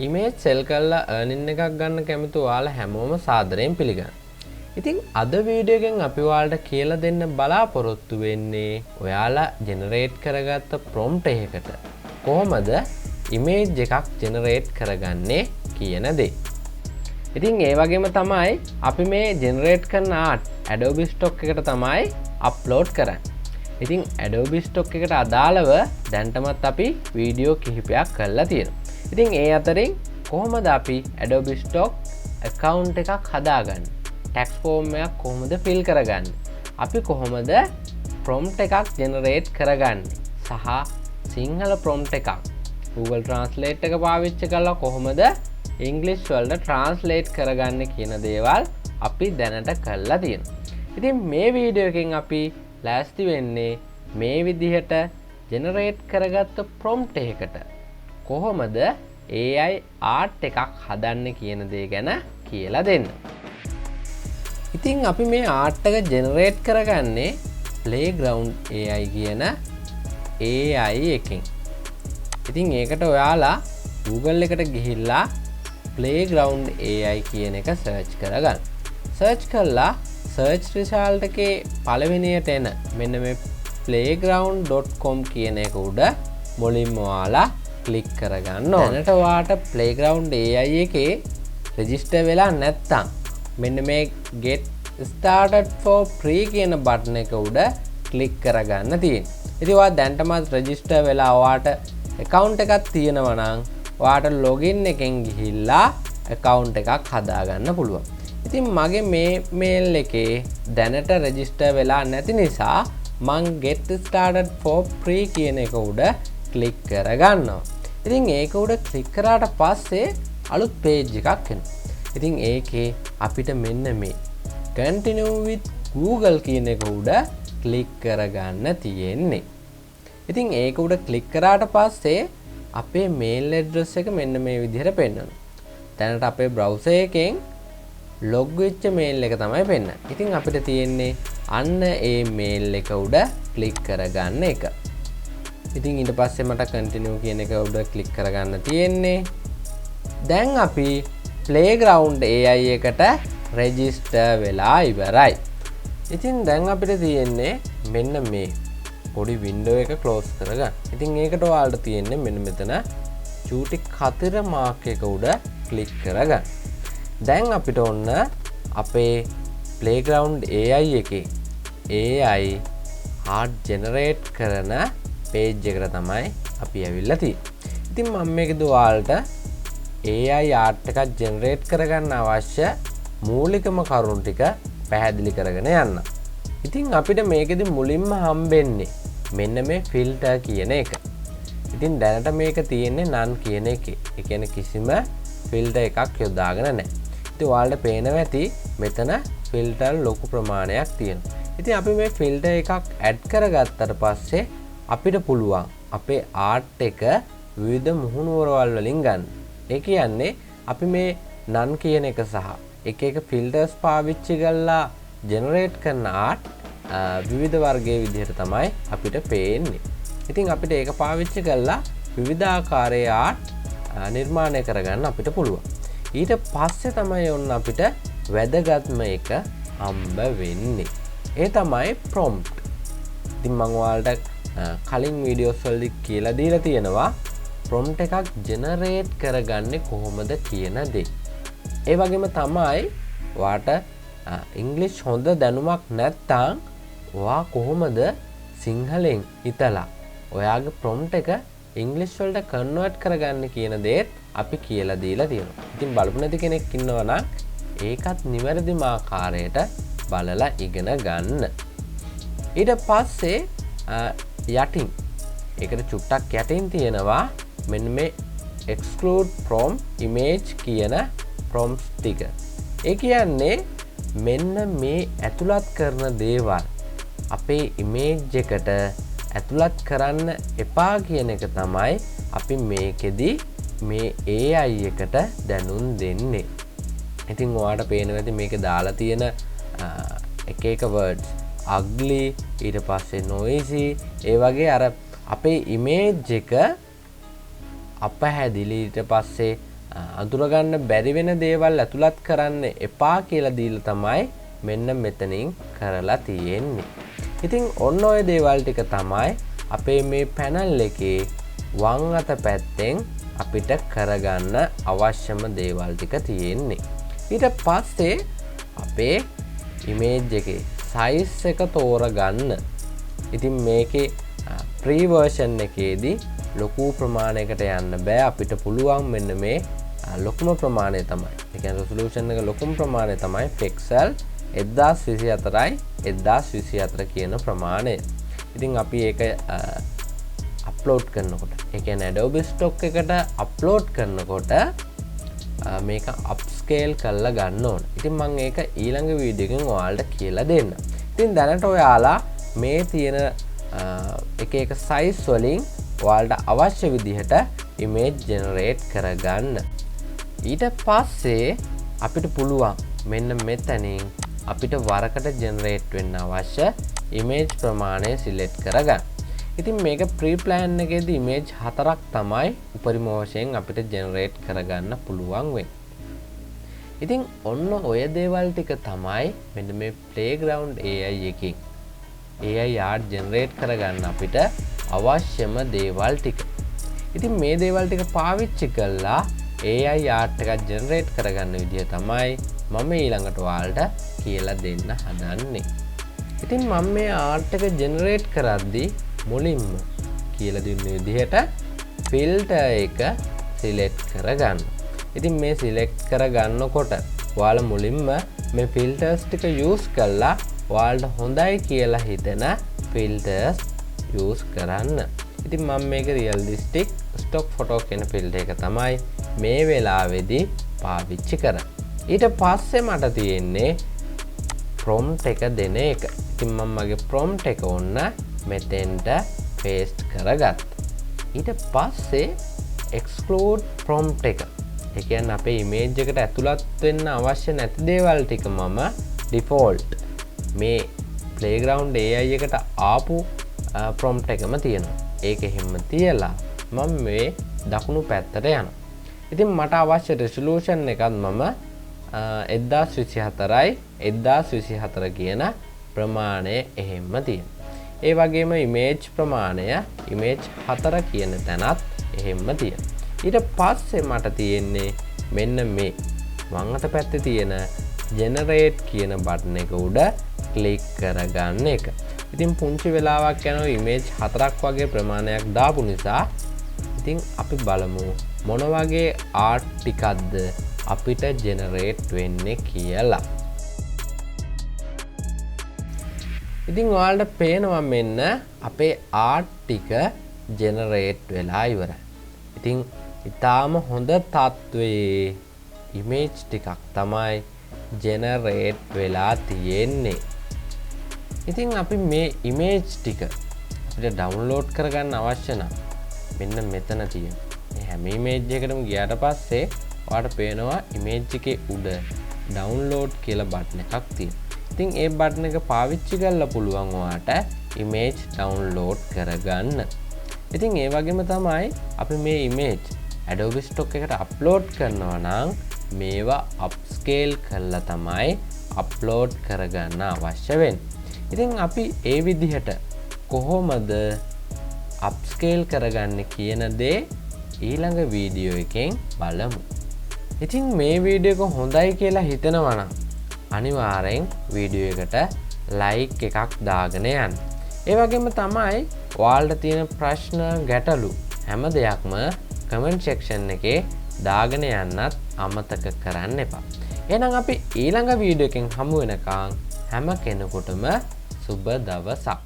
Image සෙල් කරලා earning එකක් ගන්න කැමති ඔයාලා හැමෝම සාදරයෙන් පිළිගන්න. ඉතින් අද වීඩියෝ එකෙන් අපි ඔයාලට කියලා දෙන්න බලාපොරොත්තු වෙන්නේ ඔයාලා ජෙනරේට් කරගත්ත prompt එකකට කොහොමද ඉමේජ් එකක් ජෙනරේට් කරගන්නේ කියන දේ. ඉතින් ඒ වගේම තමයි අපි මේ ජෙනරේට් කරන ආර්ට් Adobe Stock එකට තමයි අප්ලෝඩ් කරන්නේ. ඉතින් Adobe Stock එකට අදාළව දැන්ටමත් අපි වීඩියෝ කිහිපයක් කරලා තියෙනවා. ඉතින් ඒ අතරින් කොහොමද අපි Adobe Stock account එකක් හදාගන්නේ? tax form එකක් කොහොමද fill කරගන්නේ? අපි කොහොමද prompt එකක් generate කරගන්නේ? සහ සිංහල prompt එකක් Google Translate එක පාවිච්චි කරලා කොහොමද English වලට translate කරගන්නේ කියන දේවල් අපි දැනට කරලා තියෙනවා. ඉතින් මේ වීඩියෝ එකෙන් අපි ලෑස්ති වෙන්නේ මේ විදිහට generate කරගත්ත prompt එකකට කොහොමද AI art එකක් හදන්න කියන දේ ගැන කියලා දෙන්න. ඉතින් අපි මේ art එක generate කරගන්නේ playground AI කියන AI එකෙන්. ඉතින් ඒකට ඔයාලා Google එකට ගිහිල්ලා playground AI කියන එක search කරගන්න. search කරලා search result එකේ පළවෙනියට එන මෙන්න මේ playground.com කියන එක උඩ මුලින්ම ඔයාලා ක්ලික් කරගන්න ඕන. දැනට ඔයාට playground AI එකේ register වෙලා නැත්නම් මෙන්න මේ get started for free කියන බටන් එක උඩ ක්ලික් කරගන්න තියෙනවා. ඉතින් ඔයා දැන්ටමත් register වෙලා ඔයාට account එකක් තියෙනවා නම් ඔයාට login එකෙන් ගිහිල්ලා account එකක් හදාගන්න පුළුවන්. ඉතින් මගේ මේ mail එකේ දැනට register වෙලා නැති නිසා මං get started for free කියන එක උඩ ක්ලික් කරගන්නවා. ඉතින් ඒක උඩ ක්ලික් කරාට පස්සේ අලුත් page එකක් එනවා. ඉතින් ඒකේ අපිට මෙන්න මේ continue with Google කියන එක උඩ ක්ලික් කරගන්න තියෙන්නේ. ඉතින් ඒක උඩ ක්ලික් කරාට පස්සේ අපේ mail address එක මෙන්න මේ විදිහට පෙන්වනවා. දැනට අපේ browser එකෙන් log වෙච්ච mail එක තමයි පෙන්වන්නේ. ඉතින් අපිට තියෙන්නේ අන්න ඒ mail එක උඩ ක්ලික් කරගන්න එක. ඉතින් ඊට පස්සේ මට continue කියන එක උඩ ක්ලික් කරගන්න තියෙන්නේ. දැන් අපි playground AI එකට register වෙලා ඉවරයි. ඉතින් දැන් අපිට තියෙන්නේ මෙන්න මේ පොඩි window එක close කරගන්න. ඉතින් ඒකට ඔයාලට තියෙන්නේ මෙන්න මෙතන චූටි කතර mark එක උඩ ක්ලික් කරගන්න. දැන් අපිට ඔන්න අපේ playground AI එකේ AI art generate කරන page එකට තමයි අපි ඇවිල්ලා තියෙන්නේ. ඉතින් මම මේකද ඔයාලට AI art එකක් generate කරගන්න අවශ්‍ය මූලිකම කරුණු ටික පැහැදිලි කරගෙන යන්න. ඉතින් අපිට මේකෙදි මුලින්ම හම්බෙන්නේ මෙන්න මේ filter කියන එක. ඉතින් දැනට මේක තියෙන්නේ none කියන එකේ. ඒ කියන්නේ කිසිම filter එකක් යොදාගෙන නැහැ. ඉතින් ඔයාලට පේනවා ඇති මෙතන filter ලොකු ප්‍රමාණයක් තියෙනවා. ඉතින් අපි මේ filter එකක් add කරගත්තට පස්සේ අපිට පුළුවන් අපේ art එක විවිධ මුහුණුවරවල් වලින් ගන්න. ඒ කියන්නේ අපි මේ none කියන එක සහ එක එක filters පාවිච්චි කරලා generate කරන art විවිධ වර්ගයේ විදිහට තමයි අපිට පේන්නේ. ඉතින් අපිට ඒක පාවිච්චි කරලා විවිධ ආකාරයේ art නිර්මාණය කරගන්න අපිට පුළුවන්. ඊට පස්සේ තමයි ඔන්න අපිට වැදගත්ම එක හම්බ වෙන්නේ. ඒ තමයි prompt. ඉතින් මම ඔයාලට කලින් වීඩියෝස් වලදී කියලා දීලා තියෙනවා prompt එකක් generate කරගන්නේ කොහොමද කියන දේ. ඒ වගේම තමයි ඔයාට English හොඳ දැනුමක් නැත්නම් ඔයා කොහොමද සිංහලෙන් හිතලා ඔයාගේ prompt එක English වලට convert කරගන්නේ කියන දේත් අපි කියලා දීලා තියෙනවා. ඉතින් බලපු නැති කෙනෙක් ඉන්නවා නම් ඒකත් නිවැරදිම ආකාරයට බලලා ඉගෙන ගන්න. ඊට පස්සේ යටින් ඒකට චුට්ටක් යටින් තියෙනවා මෙන්න මේ exclude from image කියන prompts ටික. ඒ කියන්නේ මෙන්න මේ ඇතුළත් කරන දේවල් අපේ image එකට ඇතුළත් කරන්න එපා කියන එක තමයි අපි මේකෙදි මේ AI එකට දැනුම් දෙන්නේ. ඉතින් ඔයාලට පේනවා ඇති මේක දාලා තියෙන එක එක words ugly ඊට පස්සේ noisy ඒ වගේ අර අපේ image එක අපහැදිලි ඊට පස්සේ අඳුරගන්න බැරි වෙන දේවල් ඇතුළත් කරන්න එපා කියලා දීලා තමයි මෙන්න මෙතනින් කරලා තියෙන්නේ. ඉතින් ඔන්න ඔය දේවල් ටික තමයි අපේ මේ පැනල් එකේ වම් අත පැත්තෙන් අපිට කරගන්න අවශ්‍යම දේවල් ටික තියෙන්නේ. ඊට පස්සේ අපේ ඉමේජ් එකේ සයිස් එක තෝරගන්න. ඉතින් මේකේ ප්‍රී වර්ෂන් එකේදී ලොකු ප්‍රමාණයකට යන්න බෑ. අපිට පුළුවන් මෙන්න මේ ලොකුම ප්‍රමාණය තමයි. ඒ කියන්නේ රෙසොලූෂන් එක ලොකුම ප්‍රමාණය තමයි පික්සල් 1024යි 1024 කියන ප්‍රමාණය. ඉතින් අපි ඒක අප්ලෝඩ් කරනකොට, ඒ කියන්නේ Adobe Stock එකට අප්ලෝඩ් කරනකොට මේක අප්ස්කේල් කරලා ගන්න ඕන. ඉතින් මම ඒක ඊළඟ වීඩියෝ එකෙන් ඔයාලට කියලා දෙන්න. ඉතින් දැනට ඔයාලා මේ තියෙන එක සයිස් වලින් ඔයාලට අවශ්‍ය විදිහට ඉමේජ් ජෙනරේට් කරගන්න. ඊට පස්සේ අපිට පුළුවන් මෙන්න මෙතනින් අපිට වරකට ජෙනරේට් වෙන්න අවශ්‍ය ඉමේජ් ප්‍රමාණය සිලෙක්ට් කරගන්න. ඉතින් මේක ප්‍රී ප්ලෑන් එකේදී ඉමේජ් 4ක් තමයි උපරිම වශයෙන් අපිට ජෙනරේට් කරගන්න පුළුවන් වෙන්නේ. ඉතින් ඔන්න ඔය දේවල් ටික තමයි මෙන්න මේ ප්ලේග්‍රවුන්ඩ් AI එකකින් AI art ජෙනරේට් කරගන්න අපිට අවශ්‍යම දේවල් ටික. ඉතින් මේ දේවල් ටික පාවිච්චි කරලා AI art එකක් ජෙනරේට් කරගන්න විදිය තමයි මම ඊළඟට ඔයාලට කියලා දෙන්න හදන්නේ. ඉතින් මම මේ art එක ජෙනරේට් කරද්දී මුලින්ම කියලා දුන්න විදිහට ෆිල්ටර් එක සිලෙක්ට් කරගන්න. ඉතින් මේ සිලෙක්ට් කරගන්නකොට ඔයාලා මුලින්ම මේ ෆිල්ටර්ස් ටික යූස් කරලා ඔයාලට හොඳයි කියලා හිතෙන ෆිල්ටර්ස් යූස් කරන්න. ඉතින් මම මේක රියලිස්ටික් ස්ටොක් ෆොටෝ කියන ෆිල්ටර් එක තමයි මේ වෙලාවේදී පාවිච්චි කරන්නේ. ඊට පස්සේ මට තියෙන්නේ ප්‍රොම්ප්ට් එක දෙන එක. ඉතින් මම මගේ ප්‍රොම්ප්ට් එක ඔන්න මෙතෙන්ට පේස්ට් කරගත්තා. ඊට පස්සේ එක්ස්ක්ලූඩ් ප්‍රොම්ප්ට් එක. ඒ කියන්නේ අපේ ඉමේජ් එකට ඇතුළත් වෙන්න අවශ්‍ය නැති දේවල් ටික මම ඩිෆෝල්ට් මේ ප්ලේග්‍රවුන්ඩ් AI එකට ආපු ප්‍රොම්ප්ට් එකම තියෙනවා. ඒක එහෙම තියලා මම මේ දකුණු පැත්තට යනවා. ඉතින් මට අවශ්‍ය රෙසොලූෂන් එකත් මම 1024යි 1024 කියන ප්‍රමාණය එහෙම තියෙනවා. ඒ වගේම ඉමේජ් ප්‍රමාණය ඉමේජ් 4 කියන තැනත් එහෙම තියෙනවා. ඊට පස්සේ මට තියෙන්නේ මෙන්න මේ වම් අත පැත්තේ තියෙන ජෙනරේට් කියන බටන් එක උඩ ක්ලික් කරගන්න එක. ඉතින් පුංචි වෙලාවක් යනවා ඉමේජ් 4ක් වගේ ප්‍රමාණයක් දාපු නිසා ඉතින් අපි බලමු මොන වගේ ආර්ට් ටිකක්ද අපිට ජෙනරේට් වෙන්නේ කියලා. ඉතින් ඔයාලට පේනවා මෙන්න අපේ ආර්ට් ටික ජෙනරේට් වෙලා ඉවරයි. ඉතින් ඊටාම හොඳ තත්වයේ ඉමේජ් ටිකක් තමයි ජෙනරේට් වෙලා තියෙන්නේ. ඉතින් අපි මේ ඉමේජ් ටික අපිට ඩවුන්ලෝඩ් කරගන්න අවශ්‍ය නම් මෙන්න මෙතන තියෙන මේ හැම ඉමේජ් එකකටම ගියාට පස්සේ ඔයාලට පේනවා ඉමේජ් එකේ උඩ ඩවුන්ලෝඩ් කියලා බටන් එකක් තියෙනවා. ඉතින් ඒ බටන් එක පාවිච්චි කරලා පුළුවන් ඔයාට ඉමේජ් ඩවුන්ලෝඩ් කරගන්න. ඉතින් ඒ වගේම තමයි අපි මේ ඉමේජ් Adobe Stock එකට අප්ලෝඩ් කරනවා නම් මේවා අප්ස්කේල් කරලා තමයි අප්ලෝඩ් කරගන්න අවශ්‍ය වෙන්නේ. ඉතින් අපි ඒ විදිහට කොහොමද අප්ස්කේල් කරගන්න කියන දේ ඊළඟ වීඩියෝ එකෙන් බලමු. ඉතින් මේ වීඩියෝ එක හොඳයි කියලා හිතනවා නම් අනිවාර්යෙන් වීඩියෝ එකට ලයික් එකක් දාගෙන යන්න. ඒ වගේම තමයි ඔයාලට තියෙන ප්‍රශ්න ගැටලු හැම දෙයක්ම කමෙන්ට් සෙක්ෂන් එකේ දාගෙන යන්නත් අමතක කරන්න එපා. එහෙනම් අපි ඊළඟ වීඩියෝ එකෙන් හමු වෙනකන් හැම කෙනෙකුටම සුබ දවසක්.